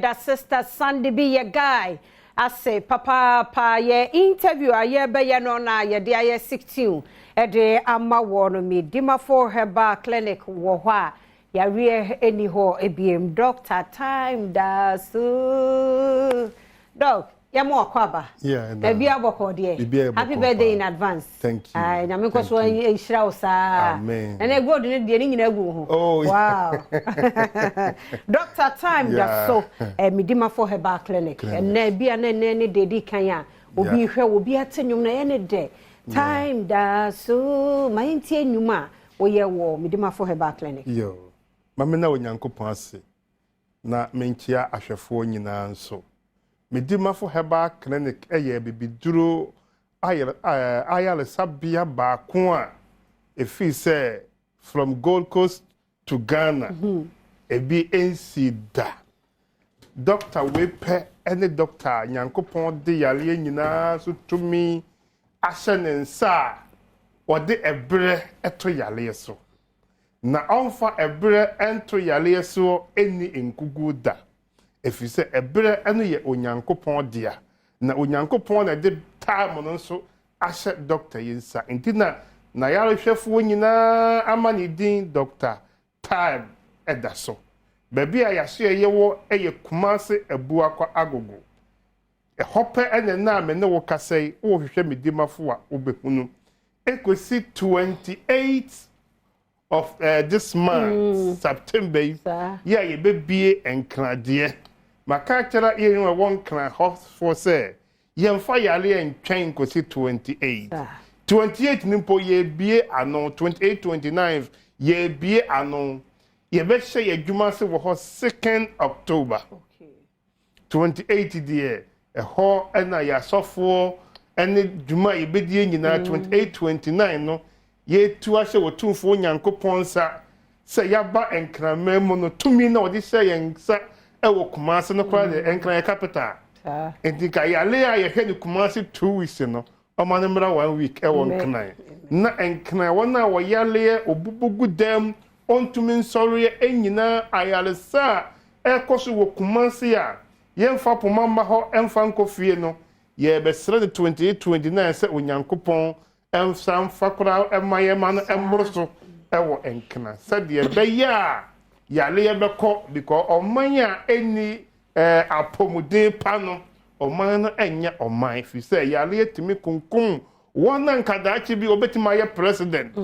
That sister Sandy be your guy. I say, Papa, ye interview a ye be ye no na ye de aye 16. De ama wono Medimafo Herbal clinic wo hwa ya re any ho ebiem doctor time da so. Doc, ya mo akwaba. Yeah, na bia boko de. Happy birthday in advance. Thank you. Ai na me ko so nhira wo sa. Amen. Na e go de ni nyina gu ho. Oh, wow. Doctor time da so Medimafo Herbal clinic. Na bia na ni dedi kan ya. Obi hwe obi atenwum na ye ne de. Time da so my ntie nyuma wo ye wo Medimafo Herbal clinic. Yo. Mama na onyankopon ase. Na menkia ahwefo nyina nso. Medimafo Herbal clinic eye bibiduro ayale sabia ba ko a efi say from Gold Coast to Ghana. Ebi NC da. Doctor Wepe any doctor nyankopon de yale nyina so tumi ashenensa ode ebre eto yale so na onfa ebre ento yale so eni enkugu da efise ebre eno ye onyankopon dia na onyankopon na de time no so ashe doctor yinsa ntina na yale hwefo nyina amani din doctor time eda so baby a yahye yewo eye kumase ebua kwa agogo hope ene na me ne wo kasai wo hwehwe Medimafo a obehunu ekosi 28th of this month September yeah ye bebie enkrade maka kira ye nwa won kran for say ye mfa yale entwen kosi 28 nimpo ye bie ano 28 29 ye bie ano ye be hye ye dwuma se wo 2nd October 28 there ho ena ya sofo ene dwuma ibedie nyina 28 29 no ye tu ahye wotumfo nyankopon sa se yaba enkrama mu no tumi na odi se yensa ewo kumase no kwa de enkran capital endika ya le ya ye hwe ni kumase 2 weeks no o ma no mra 1 week ewo nkran na enkran wona wo yale obubugu dem ontumi nsori enyina ayalesa ekoso wo kumase ya yemfa pomamba ho emfa nkofie no ye besre de 28 29 se onyankopon emfa mfakora emaye ma no embroso ewo enkna se de beya yale ye beko because omanya eni apomuden pa no oman no enya oman fi se yale yetimi kunkum wona nkadachi bi obetima ye president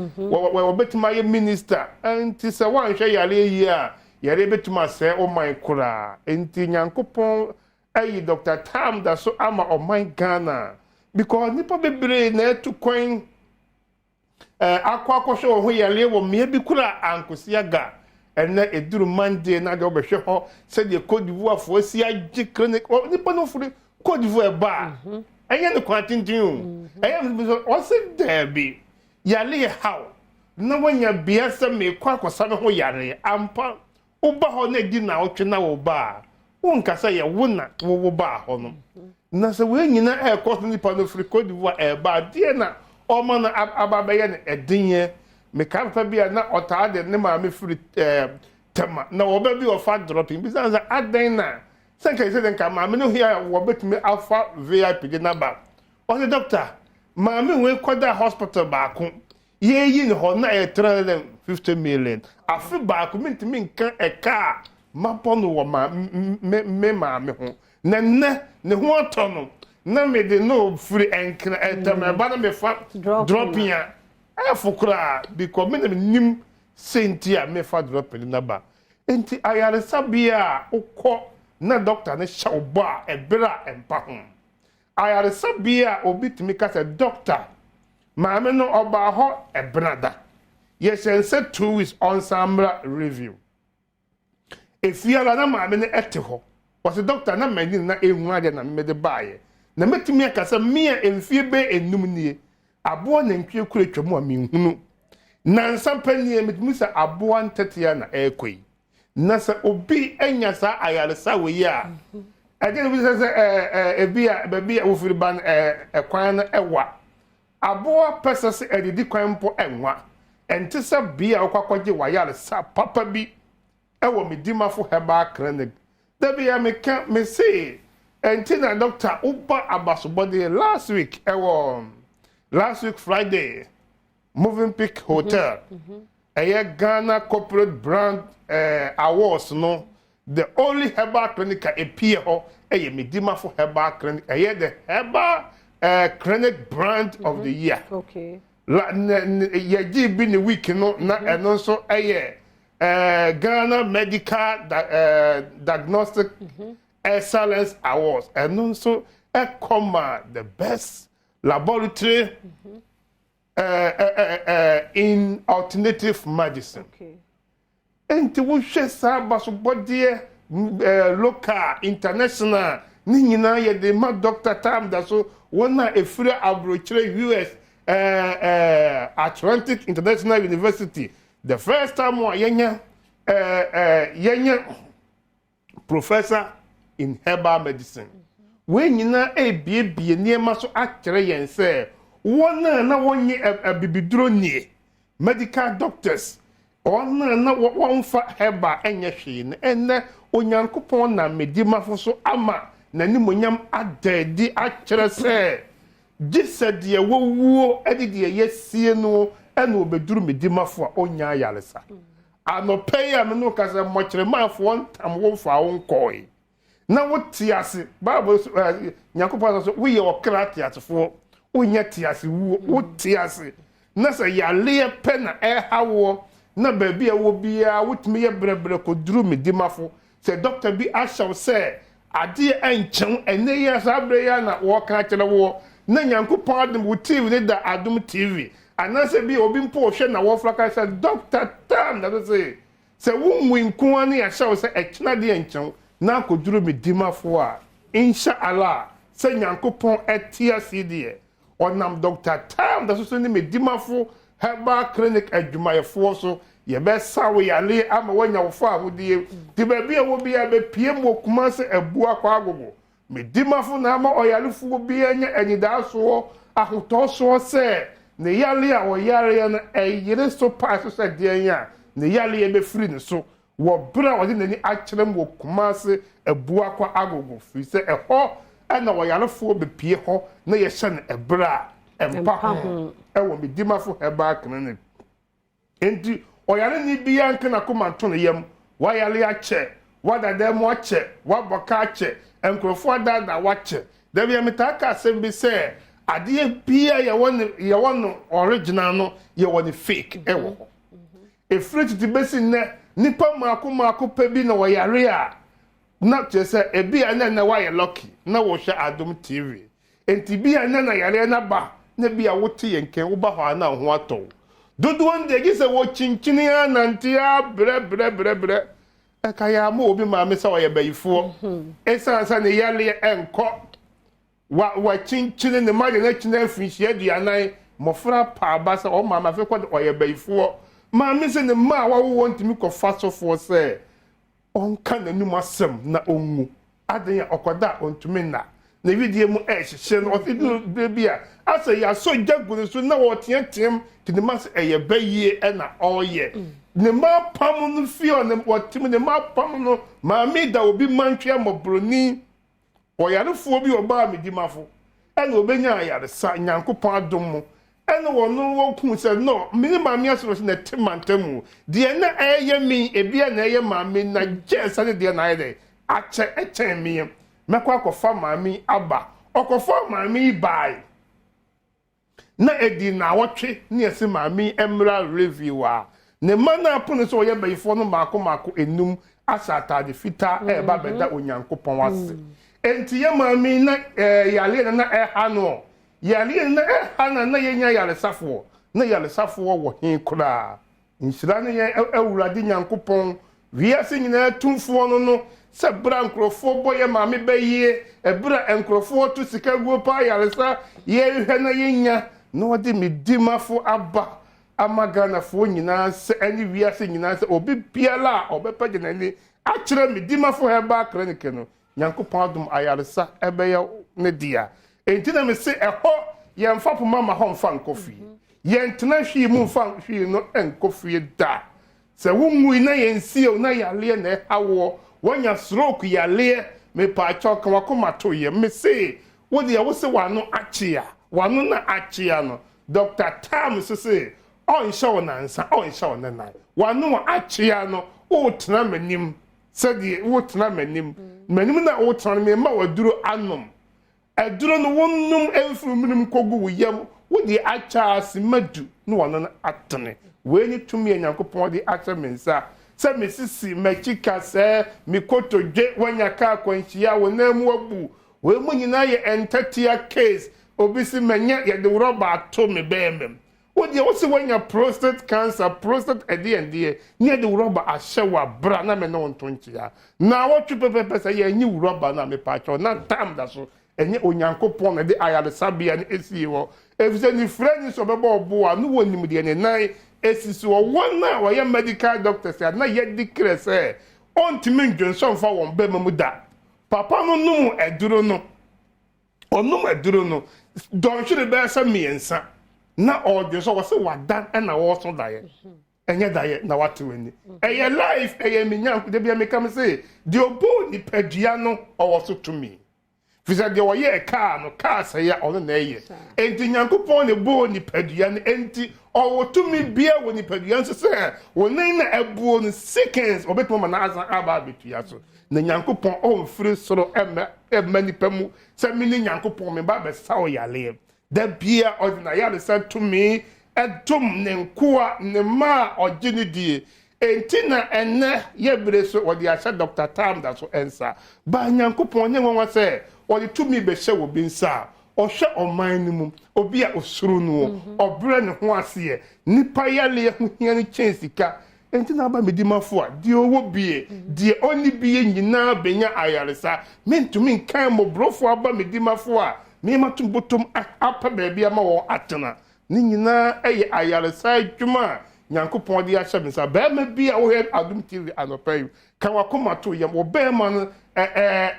obetima ye minister anti se wanhwe yale yi a yare betuma se o my kura enti nyankopon ayi Dr. Tam da so ama o my Ghana because nipa bebre na etu kwan akwa ho yare wo me bi kura ankosia ga ena eduru Monday na de obehwe ho se de Cote d'Ivoire fo si agi clinic nipa no furi Cote d'Ivoire ba eye ne kwatintin eye o se debi yare how na wanya bia se me kwa akosa ho yare ampa uba ho na di na otwe na wo ba wonkasa ye wona wo ba ho no na se we nyina e cost ni pa no free Cote d'Ivoire ba de na o ma na ababaye ne edinye me karta bia na ota de ne ma me free tema na wo ba bi o fa dropping bi sanza aden na sanka ise den ka ma me no hia wo betumi alpha VIP de na ba o the doctor ma me we kwada hospital ba ko ye yi ne ho na 350 million afi ba ko mentimi nkan eka mapono wo ma me ma me ho na ne ho otono na me de no free enkra etama ba na me fa dropping a afukura because me nim sentia me fa dropping na ba enti ayare sabia ukọ na doctor ne sha oba ebra empa ho ayare sabia obitimi ka se doctor maame no oba ho ebrada yes and said 2 weeks on samra review if you are na maame no ete ho was the doctor na mani na ehun ade na me de baaye na metimi akasa me emfie be enum nie abo na ntwe kure twemu a menhunu na nsampanie metimi sa abo antetia na ekoi na sa obi enya sa ayaresa we ya again we say ebia babia wo firiban ekwan na ewa abo pesese edidi kwan mpo enwa ente sa bia okwakoje wayaresa papa bi ewo Medimafo Herbal clinic There be a me say, and tina doctor Uba Abasobody last week Friday, Moving Peak Hotel, a Ghana corporate brand awards, no, the only herbal clinic appear a Medimafo Herbal clinic, the herbal clinic brand of the year. Okay. Ye been a week, no, and also a Ghana Medical Diagnostic Excellence Awards, and also a the best laboratory in alternative medicine. Okay. And we share somebody local, international, Nina, ye the mad doctor time that so one a free laboratory US Atlantic International University. The first time yenya professor in herbal medicine. When you na be near maso akere yen say one na one ye bibiduro nie medical doctors on na one fa herbal enye hwe enne onyankopon na Medimafo so ama na nimonyam adadi akere say gised ye wowuo edi de yesie no ena obeduru Medimafo a onya yaresa anope ya me no kasa mokyeremafo ntam wo fa wo nkoi na wote ase bible Nyankopon so we ye okra tiatefo onya tiase wote ase na se yale pe na hawo na baabi a wo bia wotumi ye brebre ko duru Medimafo se doctor bi ashaw se ade enchen ene ya sabre ya na wo ka kire wo na Nyankopon adum wo TV ne da Adom TV anase bi obi mpo hwe na wo fraka se doctor tam na se wo nwinku ani ya shaw se ekina de enchen na koduru Medimafo a inshallah se Nyankopon etia sidie onam doctor tam da so ni Medimafo herbal clinic adwumayefo so ye be sawe yale ama wanya wo fa ahudie ti ba bia wo bia be piem wo kuma se abu akwa agogo Medimafo na ama oyalefo bia nya anyida so ahoto so se ne yale a wo yare na eyire so pa so se de nya ne yale e be free ne so wo bra wo de nani akyerem wo kuma se abu akwa agogo fi se eho na wo yalefo be pie ho na ye hye ne ebra empa ho wo Medimafo herbal clinic enti oyare ni bia nka na koma to no yam wa yale ache wa dada mo ache wa boka ache enkrofo dada wa ache da bia metaka asem bi se ade bia ye won original no ye won fake ewo e fruit ti besi ne nipa maako pa bi na wo yare a na chese e bia na wa ye lucky na wo hwe Adom TV enti bia na yare na ba na bia wo te yenken wo ba ho na ho ato dodo wonde gi se wo chinchini ya nantia bre eka ya ma obi ma me se wo ye bayifo esansa ne yale enko wa chinchini ne ma na china afinhia aduanan mofra pa ba se o ma ma fe ko ye bayifo ma me se ne ma wa wo ntimi ko fasofo se onka nanum asem na onwu adan ya okoda ontumi na vidie mu ehye no ofidu bebia asa ya so jagunu so na wo tietiem tini mas eye bayie na oye ne ma pam no fio ne wotim ne ma pam no ma me da obi mantwe mobroni oyarefo bi oba Medimafo na obenya ayaresa Nyankopon adom mu ene wono wo ku se no mini ma me asoro na timantamu de na eye mi ebia na eye ma me na jesa de na eye ache echen mi mekwa kofa mami aba okofa mami bai na edi na wotwe ne ese mami emra review a ne mana apono so ye bayifo no mako enum asatade fita eba beda Onyankopon wase enti ye mami na yale na ha no yale na ha na yenya yale safo wo hin kura nshira ne ye awurade Nyankopon wiase nyina tumfo no se bra nkrofo boye mame bayie ebra nkrofo to sika guo pa yaresa ye hwe na yenya no wode Medimafo aba amagana fo nyina se ani wiase nyina se obi biala obepage nani akire Medimafo herbal clinic no Nyankopon adom ayaresa ebeye ne dia enti na me se eho ye mfa poma ma ho mfa nkofi ye ntena hwi mu mfa hwi no enkofi da se wunwu na ye nsie na yale na hawo wanya stroke ya le me pa cho kan wakoma to ye me say wo de wo se wano achia wano na achia no Dr. Tam say on show nansa on show nanai wano achia no o tena manim said the wo tena manim na o tena me ma waduro anom aduro no wonnum emfumunim kogu wo yam wo de acha asimadu no wano na atene we ni tumi enyankopon de acha mensa se mesisi machika se mikoto je wanyaka kwanhia wo namu abu we mu nyina ye entatia case obisi menya ye de roba ato me bemem wo de wo se wanya prostate cancer prostate ade ne de roba ahyewa bra na me no ntonchia na wo twipepepe se ye nyi roba na me pacho na tam da so enye onyankopon na de ayale sabia ne esi wo efise ni friend so bebo obo anu wo nim de ne nan esisi wo wona wo ye medical doctors ya na ye declare say ontimi ndwonso fa won be mamu da papa no num eduro no onum eduro no don hwere be sa miensa na odwonso wo se wadan na wo so da ye enye da ye na wate wani eye life eye minyanku de bia meka me say de obo ni padua no owo so to me fisa de wo ye car no car say ya ono na eye enti nyankopon ne bo ni padua no enti owo to me bia wo ni padua so say wo nan na abuo no seconds obetuma na asa aba betua so na nyankopon o mfiri soro ema ni pamu say me ni nyankopon me ba be sawo yale da bia ordinary yale say to me edum ne nkoa ne ma ogini die enti na enne ye bere so wo de asha Dr. Tam da so ensa ba nyankopon ne won say wo de to me be hye wo binsa ohwe oman ni mu obi a osuru no obre ne ho ase nipa yale ho hia ni chensika enti na ba medimafo a di owo bie di oni bie nyina benya ayaresa mentumi nkan mo brofo aba medimafo a me matum botom apa ba bia ma wo atena ni nyina eye ayaresa adwuma nyankopon de ahye mensa ba ma bia wo he Adom TV anopai kan wakoma to yam wo ba ma no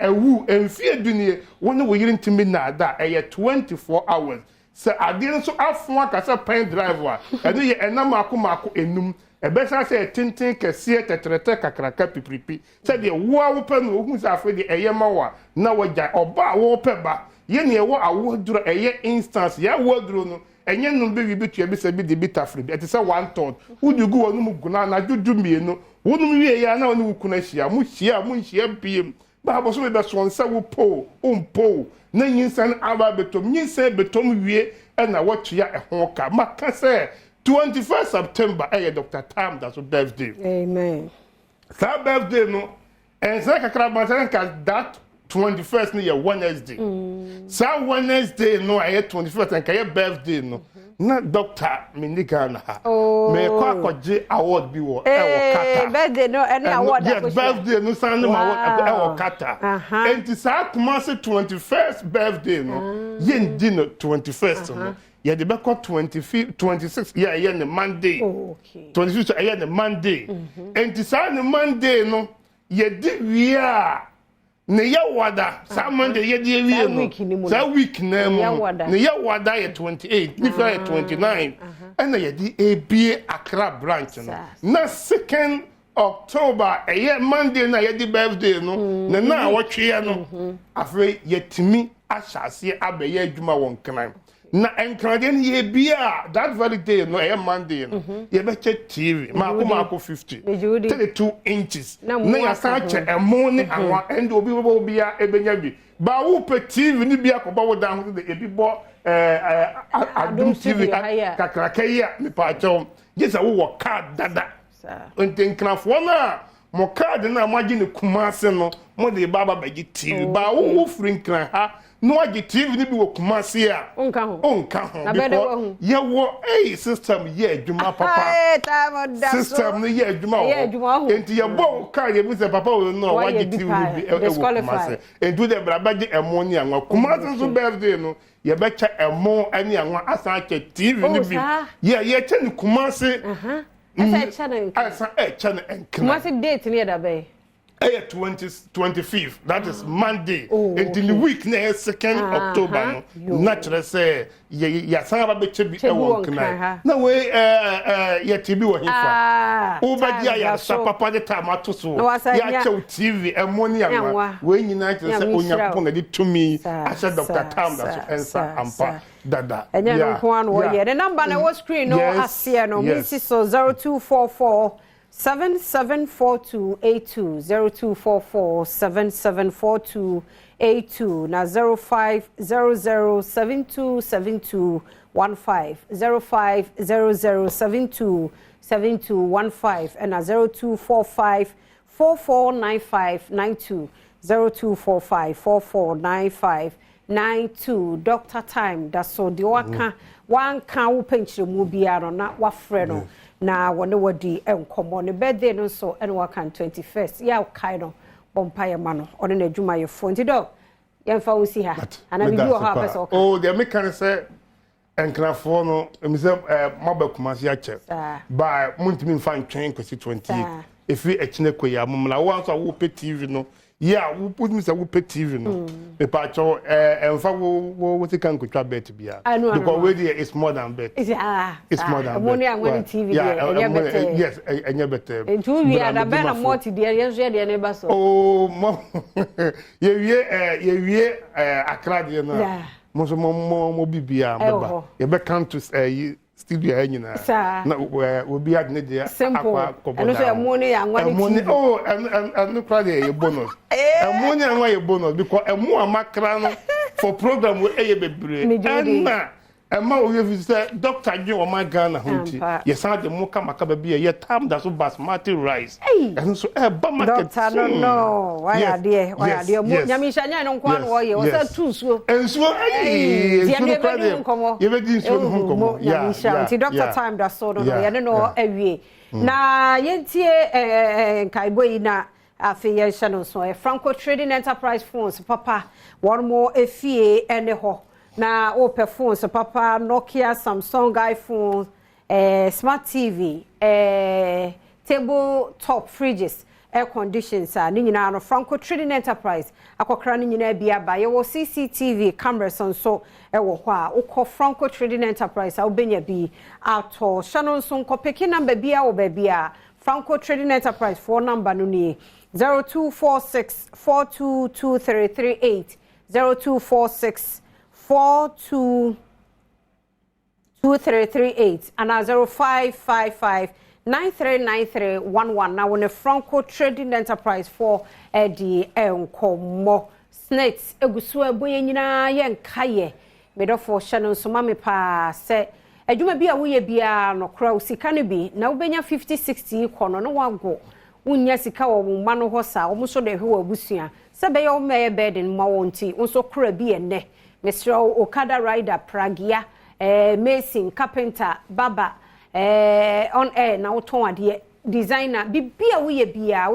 ewu emfie dunie woni wo yiri ntimi na ada 24 hours se ade nso afo akasa pen driver eno ye enam akomako enum ebesa se tintin kese tetrete kakraka pipripi se de wo awo pe no ohun se afa de eyema na wagya oba wo pe ba ye ne wo awo duro instance ya wo duro no enye no be bitua bi se bi de bitafri ete se 1/3 udugu wonu mu guna na dudu mienu wonu wie ya na wonu kuna hia mu hia piem ba bo so be so nsa wo po umpo na nyinsan aba betom nyinsan betom wie na wotua ehon ka maka se 21 September Dr. Tam that's birthday amen that birthday no ensa kakra bantan ka that 21st no year Wednesday so Wednesday no 21st and ka birthday no na doctor Minigana me kwa koje award bi wo kata birthday no any award yes birthday no san no kata and sa kuma se 21st birthday no yendi no 21st no ye de be 25 26 ye ne Monday okay 26 ye ne Monday and sa ne Monday no ye di wi a ne ya wada sa Monday ye di wi no sa week na mu ne ya wada ye 28 ni fa ye 29 and ye di ABA Accra branch no na 2nd October ye Monday na ye di birthday no na wotwe no afre ye timi ahyase abaye adwuma won kan na enkradien ye bia that very day no Monday no ye be check TV mako 50 32 inches na ya sa che emo ni anwa and obi bia ebenya bi ba wo pe TV ni bia ko ba wo dan ho de ebi bo Adom TV kakrakaya mi pa chom yesa wo card dada ntenkrafo na mo card na mo agi ne kumase no mo de baba bagi TV ba wo free nkran ha no agi TV ni bi wo kumase a onka ho ye wo system ye adwuma papa system no ye adwuma enti ye bo ka ye bi se papa wo no wagi TV bi e wo kumase enti de bra baji emo ni anwa kumase so birthday no ye becha emo ani anwa asa che TV ni bi ye che ni kumase asa channel asa channel enkna kumase date ni da be 25th. That is Monday. Until the week next 2nd October. No, naturally say ya sanga be chebi e won kana. Na we ya tibi wo hifa. Obadia ya sa papa de time to so. Ya chew TV e money anwa. We nyina say onyankopon na di tumi. I said Dr. Tam that answer ampa dada. Enya no ko an wo ye. The number na was screen no asia no. Mrs. So 0244 774282 0244774282 na 0500727215 0500727215 and na 0245449592 0245449592 Dr. Time that's so the one can wo penchire mu biara na wa frɛ no na wone wadi enkomo ne birthday no so ene wakan 21st ya kai no bompaye ma no one na adwuma ye fo ntido ye mfa wo si ha ana bi wo ha pese o oh they make can say enkrafo no me say mabakuma se ache by muntimi mfa ntwen kwesi 20 efi echine koya momla wo anso wo pe TV no yeah we put me say we pay TV no me pa cho emfa wo ti kan kutwa bet bia because we there is more than bet it's more than money and when TV there yes enya better ntu wi ada be na multi there yenso ye there neighbor so oh ye wie akra there na mo bibia baba ye be come to studio anyina na obi adne dia akwa koboda and so money and one oh and no probably a bonus money and one bonus because emu amakra no for program we eye bebre na ema o you say Dr. John o magana hunti yes had the mo kama bia ye tam that so basmati rice and so ba market no why are there nyamisha nya no kwa no ye o say two so ensuo you be din so no komo nyamisha until Dr. Time that so no ye no awie na yentie kaiboyi na afiye shano so Franco Trading Enterprise Phones papa one more efie ene ho na open phones papa Nokia, Samsung, iPhone, smart TV, table top fridges, air conditions ni nyina no Franco Trading Enterprise akokra ni nyina bia ba ye wo CCTV cameras on so e wo ho a ukọ Franco Trading Enterprise a obenya bi ato shanon so nkopeki number bia wo ba bia Franco Trading Enterprise phone number no ni 0246422338 0246 422338 and 0555939311 now when a Franco Trading Enterprise for the enkomo snakes egusu eboye nyina ye nkaye medofo Shannon so mame pa se adwuma bia wo ye bia no kra usika ne bi na ubenya 50-60 kono no wago unya sika wo ma no ho sa wo so de hwe wo abusua se be yo meye burden ma wonti unso kra bi enne Mr. Okada Rider Pragia Mason Carpenter Baba on air na woton ade designer bibia wo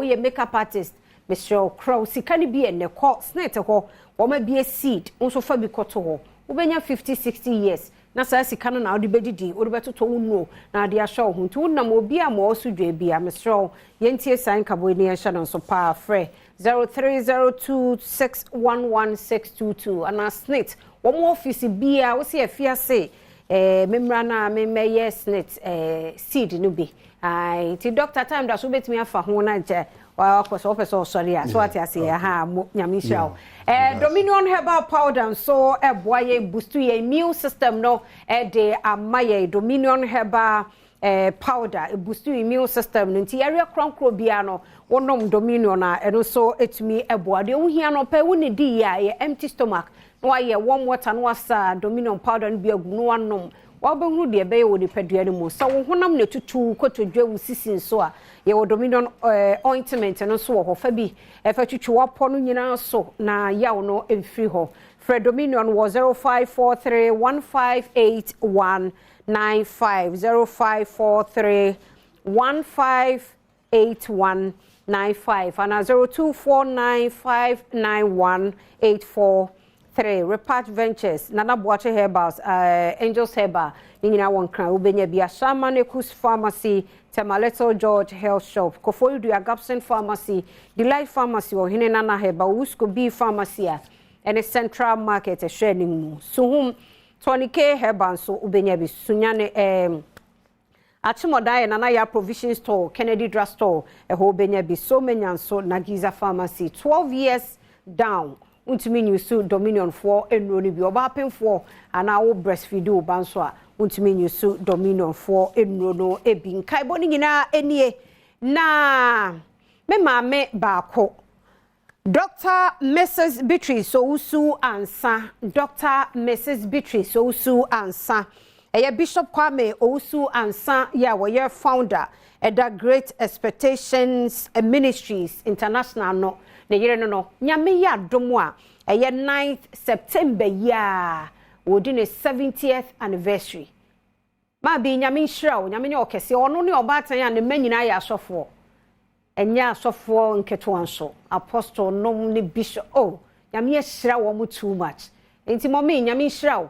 ye makeup artist Mr. Crow sikani bi enne ko snet ho wo ma bi seed unso fa bi koto ho wo benya 50-60 years na sa sika no na odi bedidi odi betoto wonu na ade ahwe ho ntu na mo bia mo osudwe bia Mr. yentie sign kabo ni ehya no so pa frɛ 0302611622 and a snit one more office bia wo se afia se memra na memeye snit seed no bi ai ti Dr. Time da so betimi afa ho na je wa ko so person sorry so ati ase ha nyamisha Dominion Herbal Powder so boye boost your immune system no de amaye Dominion Herbal powder boost your immune system nti area kronkro bia no wonom Dominion na eno so etumi eboade wo hia no pe wo ne di ya empty stomach no aye warm water no asa Dominion powder no bia gu no wanom wa behuru de be wo ni padua ni mu so wo honam ne tutu kotodwa wo sisin so a ye wo Dominion ointment no so wo fa bi e fa tutu wapo no nyina so na yaw no emfiri ho Fred Dominion was 0543158195 0543158195 and 0249591843 Repart Ventures Nana Boache Herbals Angels Herbal nyina won kran obenya bia Shaman Ekus Pharmacy Temaleto George Health Shop, Koforidua Gapson Pharmacy, Delight Pharmacy or Hinenana Herbal, Wusko B Pharmacy, and a Central Market a sharing. So 20K Herbal so Ubenyabi Sunyane Achimodai and Anaya Provision Store, Kennedy Drug Store, a whole Benyabi so many and so Nagiza Pharmacy, 12 years down. Untimi nyusu Dominion 4 enroni bi oba pen 4 ana wo breastfeed o banso a untimi nyusu Dominion 4 enrono ebi nkai boni nyina enie na me maame baako Dr. Mrs. Beatrice Ousu Ansa Dr. Mrs. Beatrice Ousu Ansa eye Bishop Kwame Ousu Ansa ya we founder at the Great Expectations Ministries International no na yere no nyame ya domo a eye 9th September ya wodi ne 70th anniversary ma bi nyame hira nyame ne okese ono ne obatan ya ne manyina ya asofo enya asofo nketo anso apostle nom ne bishop nyame hira wo mu too much enti mo me nyame hira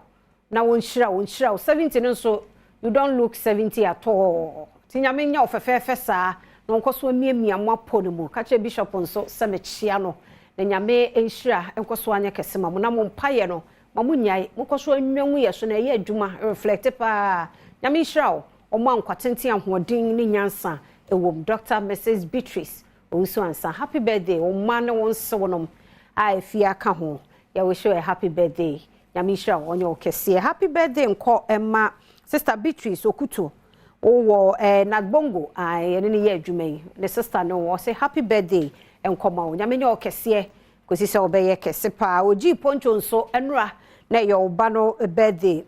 na won hira 70 no so you don't look 70 at all ti nyame nya ofefefe saa no nkoso miamia mo aponemu ka che bishop nso semechia no na nyame enhira enkoso anya kesema mo na mo mpaye no mamu nyai mo koso anwanwu ye so na ye adwuma reflect pa nyame hira o mo ankwatenten ahoden ni nyansa ewom Dr. Mrs. Beatrice Ousu Ansa happy birthday o man won se wonom a fia ka ho ya we show a happy birthday nyame hira onye okese happy birthday nko emma sister Beatrice Okuto owo nagbongo ene ne ye adwuma yi ne sister no wo say happy birthday enkoma wo nyame ne okese kosi se obeye kese pa oji poncho nso enura na ye oba no birthday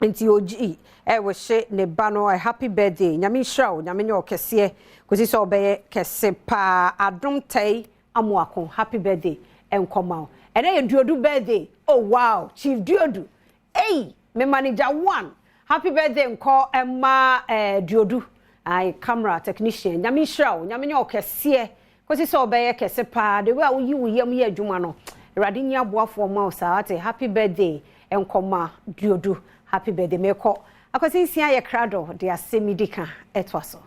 nti oji we hye ne ba no happy birthday nyame hira wo nyame ne okese kosi se obeye kese pa Adom tai amoako happy birthday enkoma wo ene ye duodu birthday oh wow Chief Duodu me manager 1 happy birthday nko emma Diodu ai camera technician nyame hira wo nyame ne okese kosi so obeye kese pa de we a wo yi yam ye adwuma no erade nya boafo ma usate happy birthday enkoma Diodu happy birthday meko akosi sia ye krado de asemidika etwaso